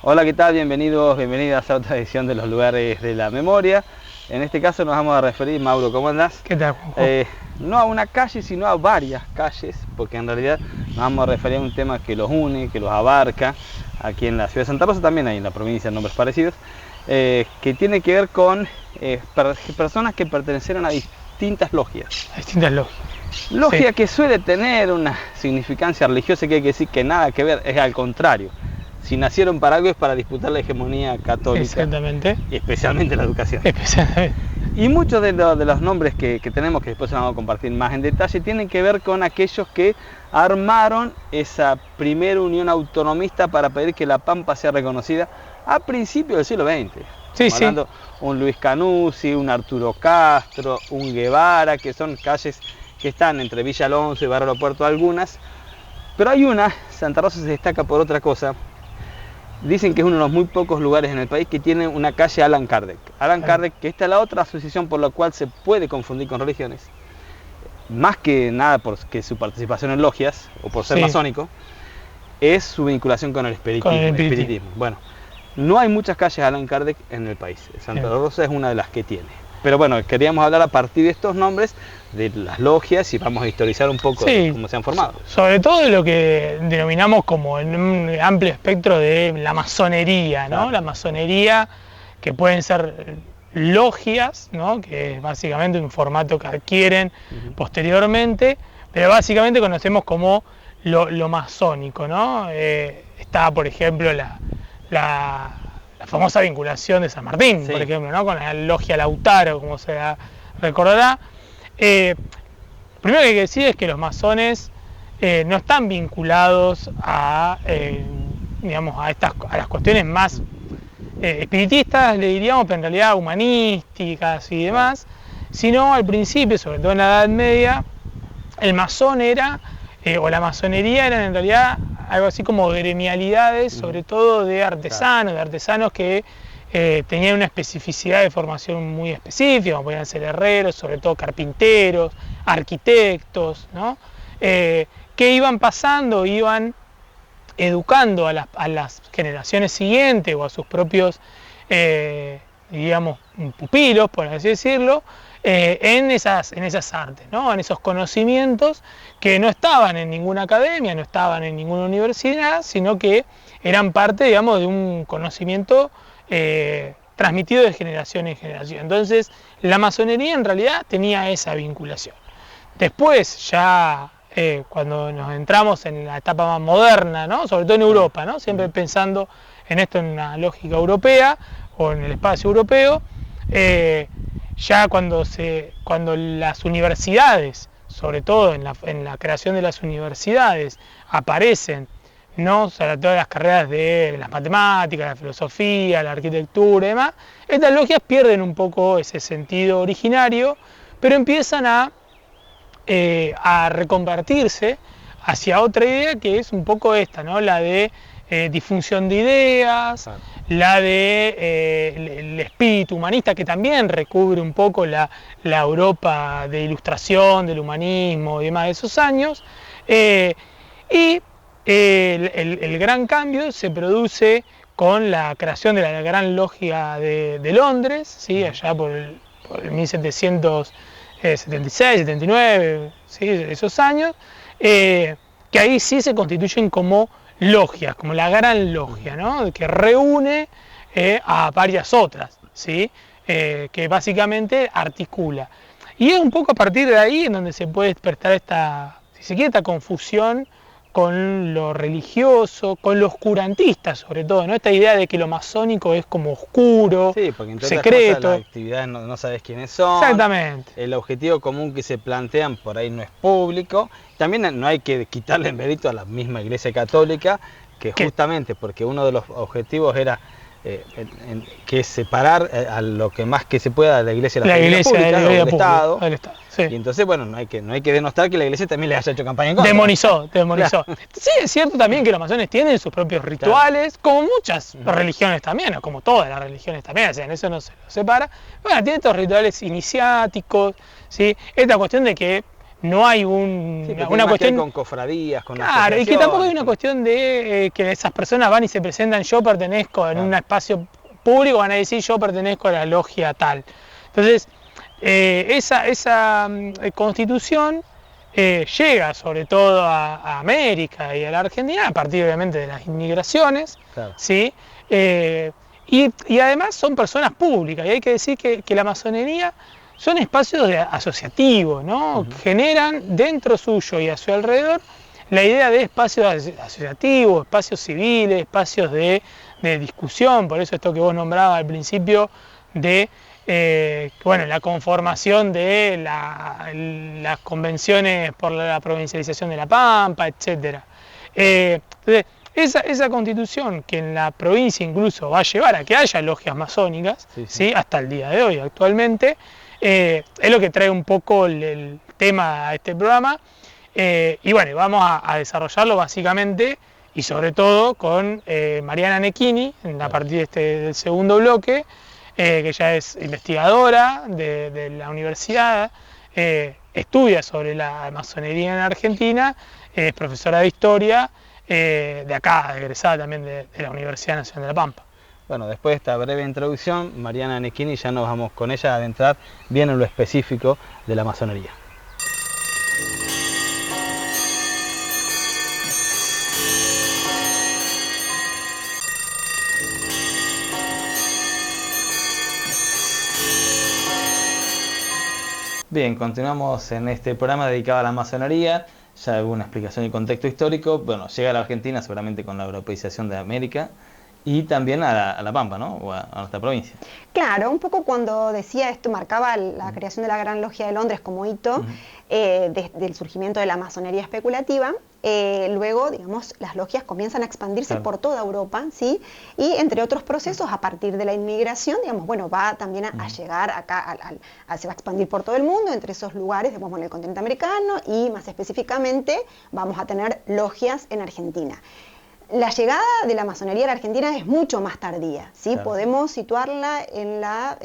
Hola, ¿qué tal? Bienvenidos, bienvenidas a otra edición de los lugares de la memoria. En este caso nos vamos a referir, Mauro, ¿cómo andás? ¿Qué tal, Juanjo? No a una calle, sino a varias calles, porque en realidad nos vamos a referir a un tema que los une, que los abarca. Aquí en la ciudad de Santa Rosa, también hay en la provincia nombres parecidos, que tiene que ver con personas que pertenecieron a distintas logias. A distintas logias. Logia Sí. que suele tener una significancia religiosa, que hay que decir que nada que ver, es al contrario. Si nacieron para algo es para disputar la hegemonía católica, Exactamente. y especialmente la educación. Especialmente. Y muchos de los nombres que tenemos, que después vamos a compartir más en detalle, tienen que ver con aquellos que armaron esa primera unión autonomista para pedir que La Pampa sea reconocida a principios del siglo XX. Sí, Estamos hablando un Luis Canuzzi, un Arturo Castro, un Guevara, que son calles que están entre Villa Alonso y Barrio Aeropuerto algunas. Pero hay una, Santa Rosa se destaca por otra cosa. Dicen que es uno de los muy pocos lugares en el país que tiene una calle Allan Kardec. Allan Kardec, que esta es la otra asociación por la cual se puede confundir con religiones, más que nada porque su participación en logias o por ser masónico, es su vinculación con el espiritismo. Bueno, no hay muchas calles Allan Kardec en el país. Santa Rosa es una de las que tiene. Pero bueno, queríamos hablar a partir de estos nombres de las logias y vamos a historizar un poco de cómo se han formado. Sobre todo de lo que denominamos como en un amplio espectro de la masonería, ¿no? Claro. La masonería, que pueden ser logias, ¿no? Que es básicamente un formato que adquieren posteriormente, pero básicamente conocemos como lo masónico, ¿no? Está, por ejemplo, la famosa vinculación de San Martín, por ejemplo, ¿no? Con la logia Lautaro, como se recordará. Primero que hay que decir es que los masones no están vinculados a, digamos, a las cuestiones más espiritistas, le diríamos, pero en realidad humanísticas y demás, sino al principio, sobre todo en la Edad Media, el masón era, o la masonería eran en realidad algo así como gremialidades, sobre todo de artesanos que tenían una especificidad de formación muy específica, como podían ser herreros, sobre todo carpinteros, arquitectos, ¿no? Que iban pasando, iban educando a las generaciones siguientes o a sus propios, digamos, pupilos, por así decirlo, en esas artes, ¿no? En esos conocimientos que no estaban en ninguna academia, no estaban en ninguna universidad, sino que eran parte, digamos, de un conocimiento transmitido de generación en generación. Entonces, la masonería en realidad tenía esa vinculación. Después, ya cuando nos entramos en la etapa más moderna, ¿no? Sobre todo en Europa, ¿no? Siempre pensando en esto en una lógica europea o en el espacio europeo, ya cuando las universidades, sobre todo en la creación de las universidades, aparecen, ¿no? Sobre todas las carreras de las matemáticas, la filosofía, la arquitectura y demás, estas logias pierden un poco ese sentido originario, pero empiezan a reconvertirse hacia otra idea que es un poco esta, ¿no? La de difusión de ideas, la de el espíritu humanista, que también recubre un poco la Europa de ilustración, del humanismo y demás de esos años, y el gran cambio se produce con la creación de la Gran Logia de Londres, ¿sí? Allá por el 1776, 79, ¿sí? Esos años, que ahí sí se constituyen como logias, como la Gran Logia, ¿no? Que reúne a varias otras, ¿sí? Que básicamente articula. Y es un poco a partir de ahí en donde se puede despertar esta, si se quiere, esta confusión con lo religioso, con lo oscurantista sobre todo, ¿no? Esta idea de que lo masónico es como oscuro, porque entre secreto. Cosas, las actividades no sabes quiénes son. Exactamente. El objetivo común que se plantean por ahí no es público. También no hay que quitarle mérito a la misma Iglesia Católica, que justamente porque uno de los objetivos era que es separar a lo que más que se pueda de la Iglesia de la vida pública, del Estado. Sí. Y entonces, bueno, no hay que denostar que la Iglesia también le haya hecho campaña en contra. Demonizó. Claro. Sí, es cierto también que los masones tienen sus propios rituales, como muchas religiones también, o como todas las religiones también, o sea, en eso no se lo separa. Bueno, tiene estos rituales iniciáticos, ¿sí? Esta cuestión de que no hay Sí, pero una más que ver cuestión... con cofradías, con Claro, y que tampoco hay una asociaciones, cuestión de que esas personas van y se presentan, yo pertenezco en un espacio público, van a decir yo pertenezco a la logia tal. Entonces, esa constitución llega sobre todo a América y a la Argentina a partir obviamente de las inmigraciones, Claro. ¿sí? Y además son personas públicas, y hay que decir que la masonería son espacios asociativos, ¿no? Generan dentro suyo y a su alrededor la idea de espacios asociativos, espacios civiles, espacios de discusión, por eso esto que vos nombrabas al principio de bueno, la conformación de las convenciones por la provincialización de La Pampa, etc. Entonces, esa constitución que en la provincia incluso va a llevar a que haya logias masónicas, ¿sí? Hasta el día de hoy actualmente, es lo que trae un poco el tema a este programa. Y bueno, vamos a desarrollarlo básicamente y sobre todo con Mariana Necchini, a partir del segundo bloque, que ella es investigadora de la universidad, estudia sobre la masonería en Argentina, es profesora de historia, de acá, egresada también de la Universidad Nacional de La Pampa. Bueno, después de esta breve introducción, Mariana Necchini, ya nos vamos con ella a adentrar bien en lo específico de la masonería. Bien, continuamos en este programa dedicado a la masonería. Ya hubo una explicación y contexto histórico. Bueno, llega a la Argentina seguramente con la europeización de América y también a la Pampa, ¿no? O a nuestra provincia. Claro, un poco cuando decía esto, marcaba la creación de la Gran Logia de Londres como hito del surgimiento de la masonería especulativa. Luego, digamos, las logias comienzan a expandirse por toda Europa, ¿sí? Y entre otros procesos, a partir de la inmigración, digamos, bueno, va también a llegar acá, se va a expandir por todo el mundo, entre esos lugares, digamos, en el continente americano y más específicamente vamos a tener logias en Argentina. La llegada de la masonería a la Argentina es mucho más tardía, ¿sí? Claro. Podemos situarla en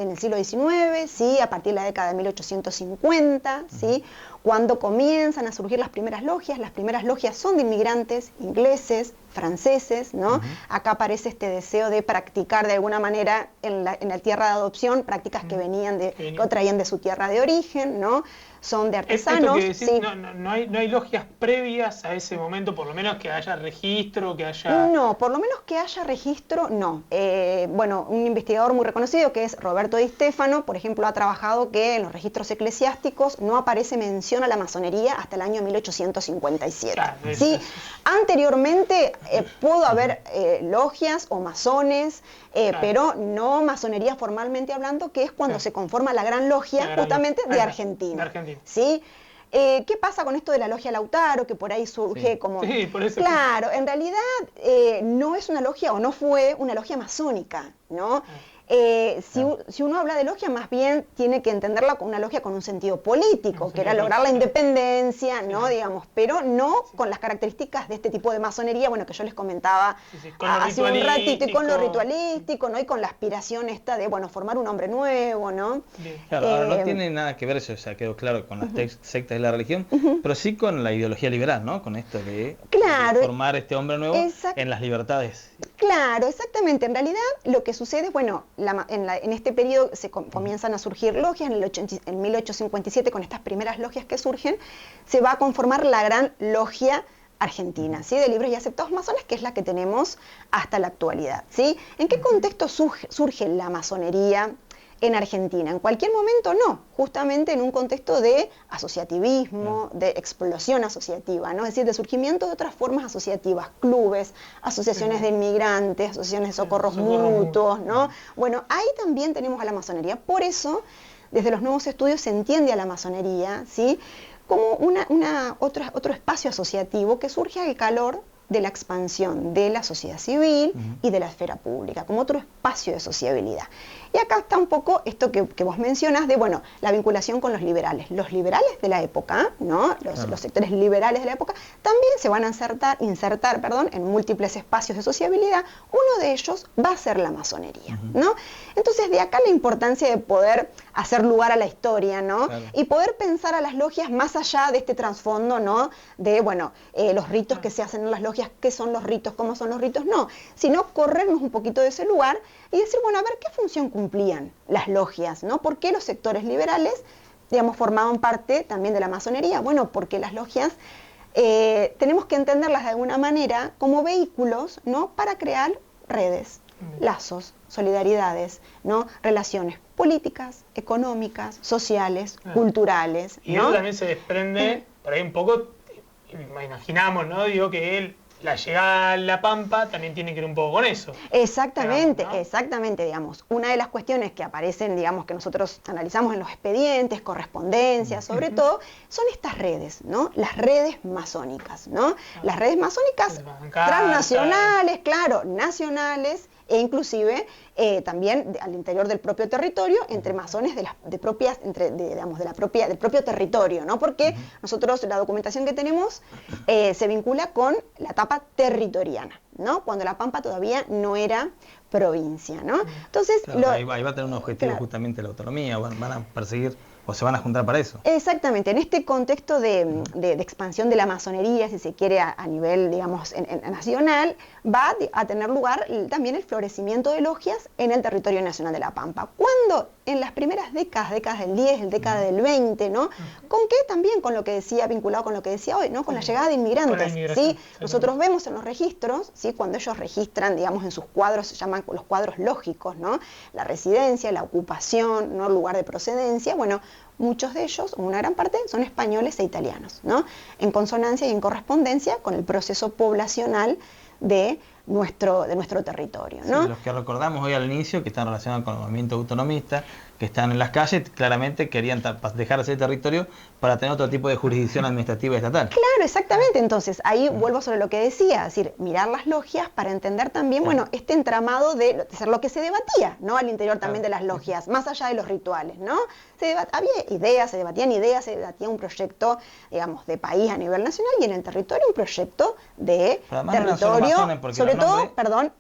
el siglo XIX, ¿sí? A partir de la década de 1850, ¿sí? Cuando comienzan a surgir las primeras logias son de inmigrantes ingleses, franceses, ¿no? Acá aparece este deseo de practicar de alguna manera en la tierra de adopción, prácticas que venían que traían de su tierra de origen, ¿no? Son de artesanos. Esto que decís, no hay logias previas a ese momento, por lo menos que haya registro, que haya... No, por lo menos que haya registro, no. Bueno, un investigador muy reconocido que es Roberto Di Stefano, por ejemplo, ha trabajado que en los registros eclesiásticos no aparece mención a la masonería hasta el año 1857. Claro, ¿sí? Anteriormente pudo haber logias o masones, claro, pero no masonería formalmente hablando, que es cuando se conforma la Gran Logia justamente de Argentina. ¿Sí? ¿Qué pasa con esto de la logia Lautaro, que por ahí surge como... Sí, por eso. Claro, en realidad no es una logia o no fue una logia masónica, ¿no? Si uno habla de logia, más bien tiene que entenderla como una logia con un sentido político, que era lograr la independencia, ¿no? Digamos, pero no con las características de este tipo de masonería, bueno, que yo les comentaba hace un ratito, y con lo ritualístico, ¿no? Y con la aspiración esta de, bueno, formar un hombre nuevo, ¿no? Claro, ahora no tiene nada que ver, eso ya quedó claro, con las sectas de la religión, pero sí con la ideología liberal, ¿no? Con esto de formar este hombre nuevo en las libertades. Claro, exactamente. En realidad lo que sucede es, bueno, en este periodo se comienzan a surgir logias, en 1857 con estas primeras logias que surgen, se va a conformar la Gran Logia Argentina, ¿sí? De libres y aceptados masones, que es la que tenemos hasta la actualidad, ¿sí? ¿En qué contexto surge la masonería en Argentina? En cualquier momento no, justamente en un contexto de asociativismo, de explosión asociativa, ¿no? Es decir, de surgimiento de otras formas asociativas, clubes, asociaciones de inmigrantes, asociaciones de socorros mutuos, ¿no? Bueno, ahí también tenemos a la masonería. Por eso, desde los nuevos estudios se entiende a la masonería, ¿sí? Como otro espacio asociativo que surge al calor de la expansión de la sociedad civil y de la esfera pública, como otro espacio de sociabilidad. Y acá está un poco esto que vos mencionas de, bueno, la vinculación con los liberales. Los liberales de la época, ¿no? Los sectores liberales de la época, también se van a insertar en múltiples espacios de sociabilidad. Uno de ellos va a ser la masonería, ¿no? Entonces, de acá la importancia de poder hacer lugar a la historia, ¿no? Claro. Y poder pensar a las logias más allá de este trasfondo, ¿no? De, bueno, los ritos que se hacen en las logias, qué son los ritos, cómo son los ritos, no. Sino corrernos un poquito de ese lugar y decir, bueno, a ver, ¿qué función cumplían las logias, ¿no? ¿Por qué los sectores liberales, digamos, formaban parte también de la masonería? Bueno, porque las logias tenemos que entenderlas de alguna manera como vehículos, ¿no? Para crear redes, lazos, solidaridades, ¿no? Relaciones políticas, económicas, sociales, culturales, y ¿no? eso también se desprende, por ahí un poco, imaginamos, ¿no? Digo que la llegada a La Pampa también tiene que ver un poco con eso. Exactamente, digamos, ¿no? Exactamente, digamos. Una de las cuestiones que aparecen, digamos, que nosotros analizamos en los expedientes, correspondencias, sobre todo, son estas redes, ¿no? Las redes masónicas, ¿no? Las redes masónicas transnacionales, claro, nacionales, e inclusive también al interior del propio territorio, entre masones del propio territorio, ¿no? Porque nosotros, la documentación que tenemos se vincula con la etapa territoriana, ¿no? Cuando La Pampa todavía no era provincia, ¿no? Entonces, claro, ahí va a tener un objetivo, claro, justamente la autonomía, van a perseguir o se van a juntar para eso. Exactamente, en este contexto de expansión de la masonería, si se quiere, a nivel, digamos, nacional, va a tener lugar también el florecimiento de logias en el territorio nacional de La Pampa. ¿Cuándo? En las primeras décadas del 10, década del 20, ¿no? ¿Con qué? También con lo que decía, vinculado con lo que decía hoy, ¿no? Con la llegada de inmigrantes, ¿sí? Nosotros vemos en los registros, ¿sí? Cuando ellos registran, digamos, en sus cuadros, se llaman los cuadros lógicos, ¿no? La residencia, la ocupación, ¿no? El lugar de procedencia, bueno, muchos de ellos, una gran parte, son españoles e italianos, ¿no? En consonancia y en correspondencia con el proceso poblacional de nuestro territorio, ¿no? Sí, los que recordamos hoy al inicio, que están relacionados con el movimiento autonomista, que están en las calles, claramente querían dejar ese territorio para tener otro tipo de jurisdicción administrativa y estatal. Claro, exactamente. Entonces, ahí vuelvo sobre lo que decía, es decir, mirar las logias para entender también, bueno, este entramado de ser lo que se debatía, ¿no? Al interior también de las logias, más allá de los rituales, ¿no? Había ideas, se debatía un proyecto, digamos, de país a nivel nacional y en el territorio un proyecto de territorio, sobre todo,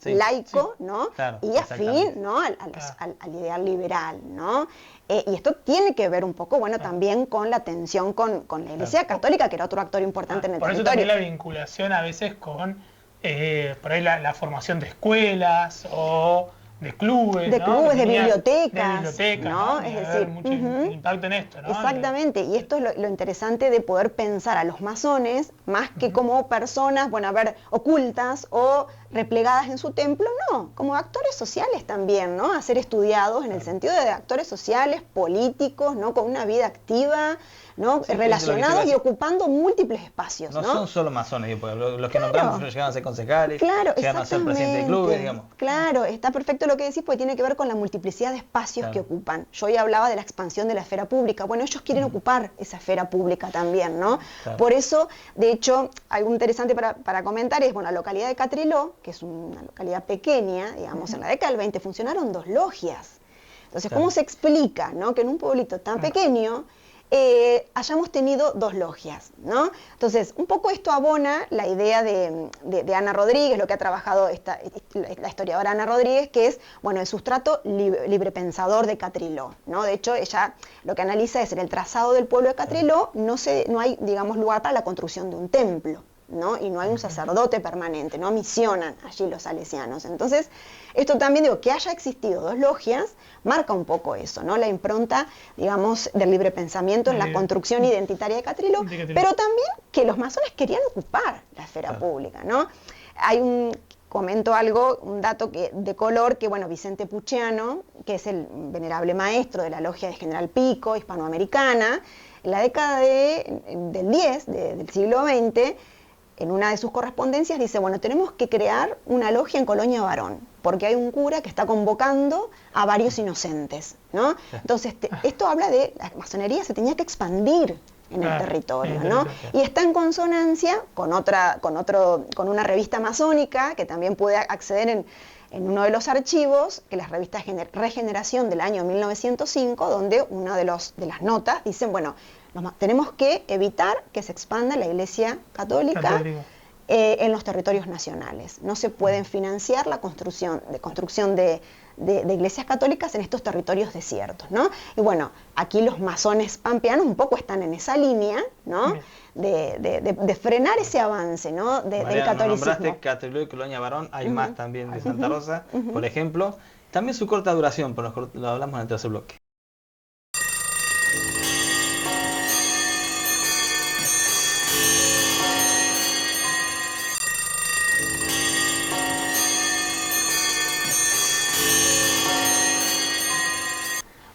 laico, ¿no? Claro, y afín, ¿no? Al ideal liberal, ¿no? Y esto tiene que ver un poco, bueno, también con la tensión con la Iglesia Católica, que era otro actor importante en el territorio. Por eso también la vinculación a veces con, por ahí la formación de escuelas o de clubes, de ¿no? clubes, de bibliotecas, ¿no? Es decir, mucho impacto en esto, ¿no? Exactamente, y esto es lo interesante de poder pensar a los masones más que como personas, bueno, a ver, ocultas o replegadas en su templo, no, como actores sociales también, ¿no? A ser estudiados en el sentido de actores sociales, políticos, ¿no? Con una vida activa, ¿no? Sí, relacionados y ocupando múltiples espacios, ¿no? No son solo masones, los que nombramos llegan a ser concejales, llegan a ser presidentes de clubes, digamos. Claro, está perfecto lo que decís, porque tiene que ver con la multiplicidad de espacios que ocupan. Yo hoy hablaba de la expansión de la esfera pública. Bueno, ellos quieren ocupar esa esfera pública también, ¿no? Claro. Por eso, de hecho, algo interesante para comentar es, bueno, la localidad de Catriló, que es una localidad pequeña, digamos, en la década del 20 funcionaron 2 logias. Entonces, ¿cómo se explica, ¿no? Que en un pueblito tan pequeño hayamos tenido 2 logias, ¿no? Entonces, un poco esto abona la idea de Ana Rodríguez, lo que ha trabajado la historiadora Ana Rodríguez, que es, bueno, el sustrato librepensador de Catriló, ¿no? De hecho, ella lo que analiza es en el trazado del pueblo de Catriló no hay, digamos, lugar para la construcción de un templo, ¿no? Y no hay un sacerdote permanente, no misionan allí los salesianos. Entonces, esto también, digo, que haya existido 2 logias, marca un poco eso, ¿no? La impronta, digamos, del libre pensamiento en la construcción identitaria de Catriló, pero también que los masones querían ocupar la esfera pública, ¿no? Comento un dato de color, que bueno, Vicente Pucciano, que es el venerable maestro de la logia de General Pico, hispanoamericana, en la década del 10, del siglo XX, en una de sus correspondencias dice, bueno, tenemos que crear una logia en Colonia Varón, porque hay un cura que está convocando a varios inocentes, ¿no? Entonces, esto habla de la masonería se tenía que expandir en el territorio, en el ¿no? territorio. Y está en consonancia con una revista masónica que también puede acceder en uno de los archivos, que es la revista Regeneración del año 1905, donde una de las notas dicen, bueno, tenemos que evitar que se expanda la Iglesia Católica. En los territorios nacionales. No se pueden financiar la construcción de iglesias católicas en estos territorios desiertos, ¿no? Y bueno, aquí los masones pampeanos un poco están en esa línea, ¿no? De frenar ese avance, ¿no? Del catolicismo. Nombraste Catriló y Colonia Barón, hay más también de Santa Rosa, por ejemplo. También su corta duración, pero lo hablamos en el tercer bloque.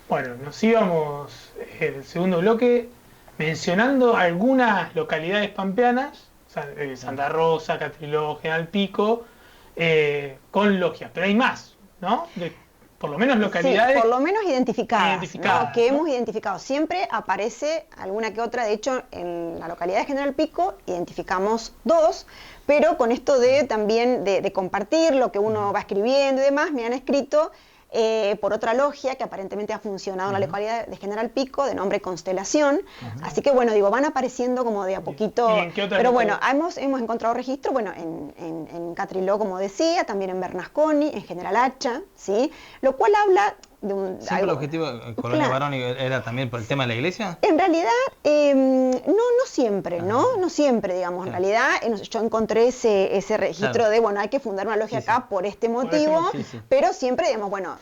Bueno, nos íbamos el segundo bloque mencionando algunas localidades pampeanas, Santa Rosa, Catriló, General Pico, con logias, pero hay más, ¿no? Por lo menos localidades. Sí, por lo menos identificadas, ¿no? Que ¿no? hemos identificado. Siempre aparece alguna que otra, de hecho, en la localidad de General Pico identificamos 2, pero con esto de también de compartir lo que uno va escribiendo y demás, me han escrito por otra logia que aparentemente ha funcionado en la localidad de General Pico, de nombre Constelación. Así que bueno, digo, van apareciendo como de a poquito. Pero bueno, hemos encontrado registro, bueno, en Catriló, como decía, también en Bernasconi, en General Hacha, ¿sí? Lo cual habla de un... ¿Siempre el objetivo de Colonia Barón era también por el tema de la iglesia? En realidad, no siempre, ¿no? No siempre, digamos. En realidad, yo encontré ese registro de, bueno, hay que fundar una logia acá por este motivo, pero siempre, digamos, bueno,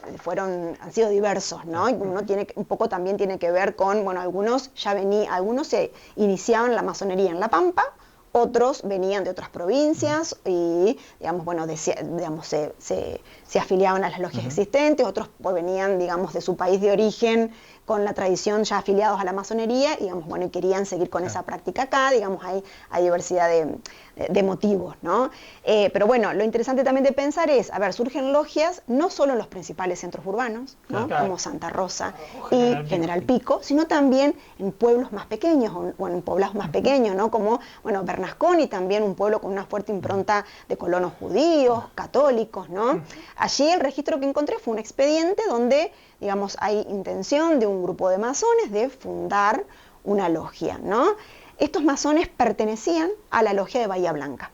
han sido diversos, ¿no? Y uno un poco también tiene que ver con, bueno, algunos se iniciaban la masonería en La Pampa, otros venían de otras provincias y, digamos, bueno, se afiliaban a las logias existentes, otros venían, digamos, de su país de origen con la tradición ya afiliados a la masonería, digamos, bueno, y querían seguir con esa práctica acá, digamos, hay diversidad de motivos, ¿no? Pero bueno, lo interesante también de pensar es, a ver, surgen logias no solo en los principales centros urbanos, ¿no? Como Santa Rosa y General Pico, sino también en pueblos más pequeños, o en poblados más pequeños, ¿no? Como, bueno, Bernasconi, también un pueblo con una fuerte impronta de colonos judíos, católicos, ¿no? Allí el registro que encontré fue un expediente donde, digamos, hay intención de un grupo de masones de fundar una logia, ¿no? Estos masones pertenecían a la logia de Bahía Blanca,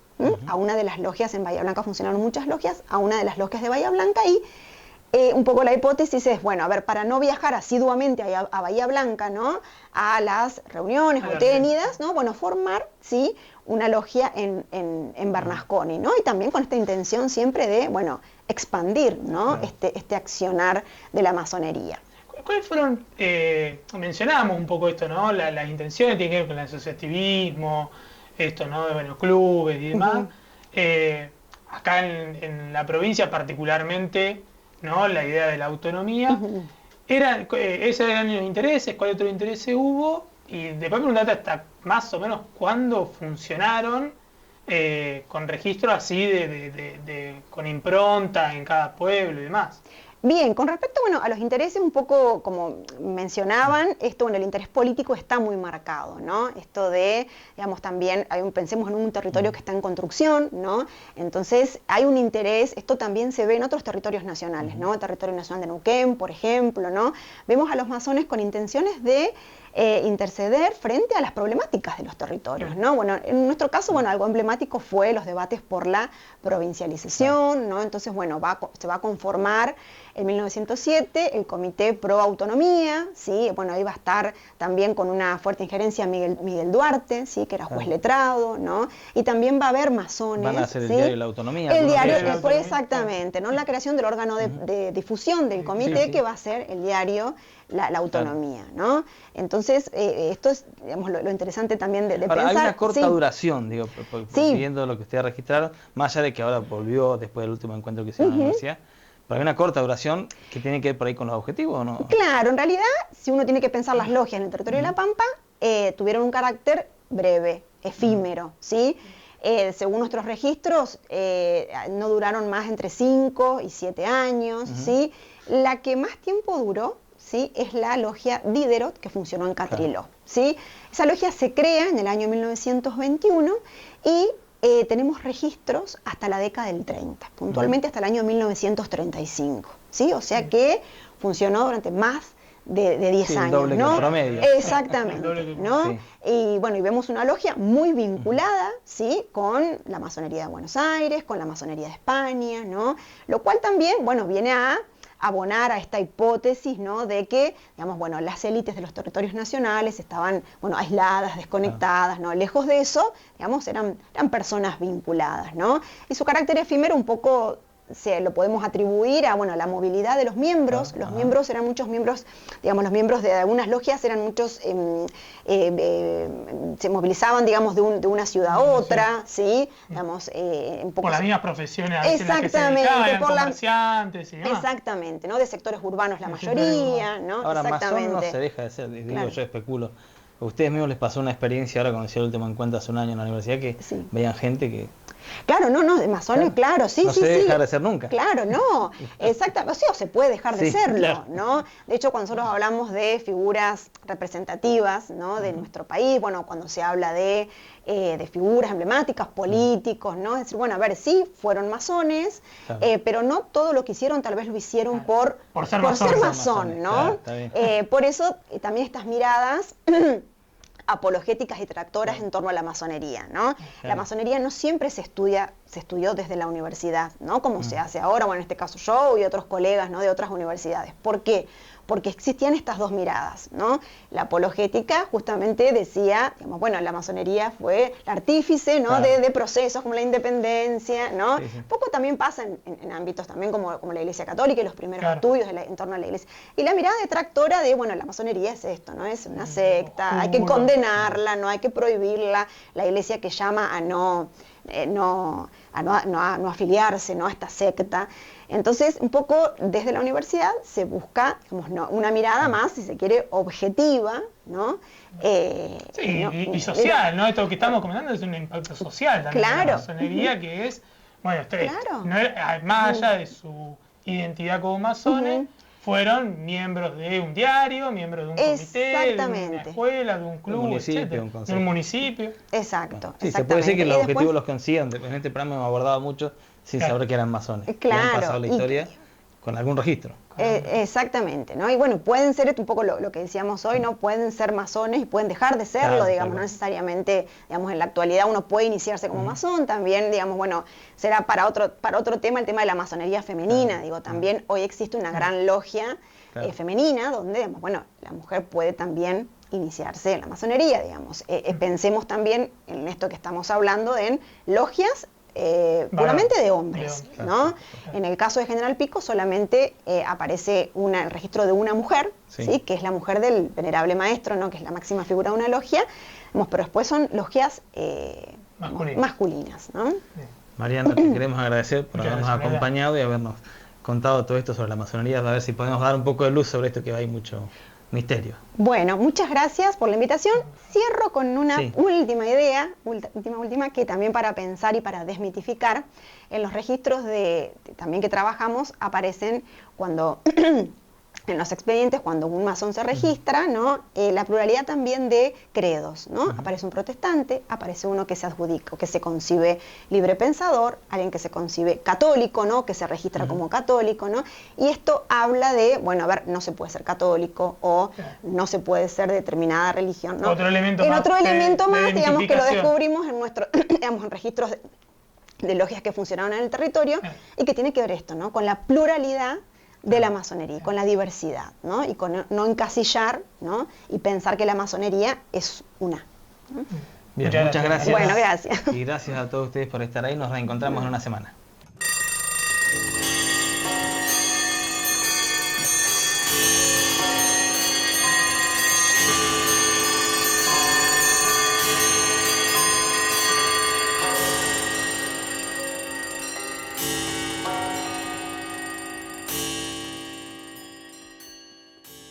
a una de las logias. En Bahía Blanca funcionaron muchas logias, a una de las logias de Bahía Blanca, y un poco la hipótesis es, bueno, a ver, para no viajar asiduamente a Bahía Blanca, ¿no? A las reuniones o tenidas, ¿no? Bueno, formar, ¿sí? Una logia en Bernasconi, ¿no? Y también con esta intención siempre de, bueno, expandir, ¿no? Este accionar de la masonería. ¿Cuáles fueron, mencionábamos un poco esto, ¿no? Las intenciones tienen que ver con el asociativismo, esto, ¿no? De, bueno, clubes y demás. Acá en la provincia particularmente, ¿no? La idea de la autonomía. Esos eran los intereses, ¿cuáles otros intereses hubo? Y después preguntarte hasta más o menos cuándo funcionaron con registro así con impronta en cada pueblo y demás. Bien, con respecto, bueno, a los intereses, un poco como mencionaban, el interés político está muy marcado, ¿no? Esto de, digamos, también, pensemos en un territorio que está en construcción, ¿no? Entonces, hay un interés, esto también se ve en otros territorios nacionales, ¿no? El territorio nacional de Neuquén, por ejemplo, ¿no? Vemos a los masones con intenciones de interceder frente a las problemáticas de los territorios, ¿no? Bueno, en nuestro caso, bueno, algo emblemático fue los debates por la provincialización, ¿no? Entonces, bueno, se va a conformar en 1907 el Comité Pro Autonomía, ¿sí? Bueno, ahí va a estar también con una fuerte injerencia Miguel Duarte, ¿sí? Que era juez letrado, ¿no? Y también va a haber masones. Van a hacer el diario de la autonomía. El diario, exactamente, ¿no? La creación del órgano de difusión del comité que va a ser el diario la autonomía, ¿no? Entonces, esto es, digamos, lo interesante también de pensar. Hay una corta duración, digo, siguiendo lo que ustedes registraron, más allá de que ahora volvió después del último encuentro que se dio en la universidad. Pero hay una corta duración que tiene que ver por ahí con los objetivos, ¿o no? Claro, en realidad, si uno tiene que pensar las logias en el territorio de La Pampa, tuvieron un carácter breve, efímero, ¿sí? Según nuestros registros, no duraron más entre 5 y 7 años, ¿sí? La que más tiempo duró, ¿sí? Es la logia Diderot, que funcionó en Catriló, ¿sí? Esa logia se crea en el año 1921 y tenemos registros hasta la década del 30, puntualmente hasta el año 1935, ¿sí? O sea que funcionó durante más de 10 sí, años, doble ¿no? que el promedio. Exactamente, ¿no? Sí. Y bueno, y vemos una logia muy vinculada, ¿sí? Con la masonería de Buenos Aires, con la masonería de España, ¿no? Lo cual también, bueno, viene a abonar a esta hipótesis, ¿no? De que, digamos, bueno, las élites de los territorios nacionales estaban, bueno, aisladas, desconectadas, ¿no? Lejos de eso, digamos, eran personas vinculadas, ¿no? Y su carácter efímero un poco se lo podemos atribuir a, bueno, la movilidad de los miembros. Los miembros eran muchos miembros, digamos, los miembros de algunas logias eran muchos, se movilizaban, digamos, de una ciudad a otra, ¿sí? Digamos, un poco por las mismas profesiones a veces en las que se exactamente, dedicaban, eran por comerciantes y demás. exactamente, ¿no? De sectores urbanos la mayoría, ¿no? Ahora, masón no Exactamente. se deja de ser, digo, Claro. yo especulo. A ustedes mismos les pasó una experiencia, ahora cuando hacía el último encuentro hace un año en la universidad, que Sí. veían gente que Claro, no, de masones, claro, sí, no sí, se debe sí. dejar de ser nunca. Claro, no, exactamente, sí, o se puede dejar de Sí, serlo, claro. ¿no? De hecho, cuando nosotros hablamos de figuras representativas, ¿no? De nuestro país, bueno, cuando se habla de figuras emblemáticas, políticos, ¿no? Es decir, bueno, a ver, sí, fueron masones, Claro. Pero no todo lo que hicieron tal vez lo hicieron Claro, por ser masón. ser Por ser masón, masones, ¿no? claro, está bien. Por eso también estas miradas apologéticas y tractoras en torno a la masonería, ¿no? La masonería no siempre se estudió desde la universidad, ¿no? Como se hace ahora, bueno, en este caso yo y otros colegas, ¿no? De otras universidades. ¿Por qué? Porque existían estas dos miradas, ¿no? La apologética justamente decía, digamos, bueno, la masonería fue el artífice, ¿no? Claro. De procesos como la independencia, ¿no? Sí, sí. Poco también pasa en ámbitos también como la Iglesia Católica y los primeros Claro. estudios en torno a la Iglesia. Y la mirada detractora de, bueno, la masonería es esto, ¿no? Es una secta, hay que Oscura. condenarla, no hay que prohibirla. La Iglesia que llama a no afiliarse, ¿no? A esta secta. Entonces, un poco desde la universidad se busca, digamos, una mirada más, si se quiere, objetiva, ¿no? Sí, no- y social, ¿no? Esto que estamos comentando es un impacto social también de Claro. la masonería, que es, bueno, Claro. más allá de su identidad como masones, fueron miembros de un diario, miembros de un comité, de una Exactamente. escuela, de un club, municipio, etcétera, un de consejo. un municipio. Exacto, Sí, se puede decir que exactamente. los Y objetivos después- los consiguen. En este programa hemos abordado mucho sin Claro. saber que eran masones. Y Claro, han pasado la y- historia con algún registro. Exactamente, ¿no? Y bueno, pueden ser un poco lo que decíamos hoy, ¿no? Pueden ser masones y pueden dejar de serlo, Claro, digamos, tal no cual. necesariamente, digamos, en la actualidad uno puede iniciarse como masón, también, digamos, bueno, será para otro tema el tema de la masonería femenina, Claro. digo, también hoy existe una gran logia Claro. femenina donde, digamos, bueno, la mujer puede también iniciarse en la masonería, digamos. Pensemos también en esto que estamos hablando, en logias puramente de hombres, De ¿no? hombres. En el caso de General Pico solamente aparece el registro de una mujer, Sí. ¿sí? Que es la mujer del venerable maestro, ¿no? Que es la máxima figura de una logia, pero después son logias masculinas, ¿no? Mariana, te queremos agradecer por Muchas habernos gracias, acompañado y habernos contado todo esto sobre la masonería, a ver si podemos dar un poco de luz sobre esto, que hay mucho misterio. Bueno, muchas gracias por la invitación. Cierro con una Sí. última idea, última, que también para pensar y para desmitificar, en los registros también que trabajamos aparecen cuando en los expedientes, cuando un masón se registra, ¿no? La pluralidad también de credos, ¿no? Aparece un protestante, aparece uno que se adjudica, que se concibe libre pensador, alguien que se concibe católico, ¿no? Que se registra como católico, ¿no? Y esto habla de, bueno, a ver, no se puede ser católico o no se puede ser de determinada religión, ¿no? Otro elemento en más otro elemento de más, digamos, que lo identificación. descubrimos en nuestro, digamos, en registros de logias que funcionaron en el territorio y que tiene que ver esto, ¿no? Con la pluralidad de la masonería, con la diversidad, ¿no? Y con no encasillar, ¿no? Y pensar que la masonería es una. Bien, Muchas muchas gracias. gracias. Bueno, gracias. Y gracias a todos ustedes por estar ahí. Nos reencontramos en una semana.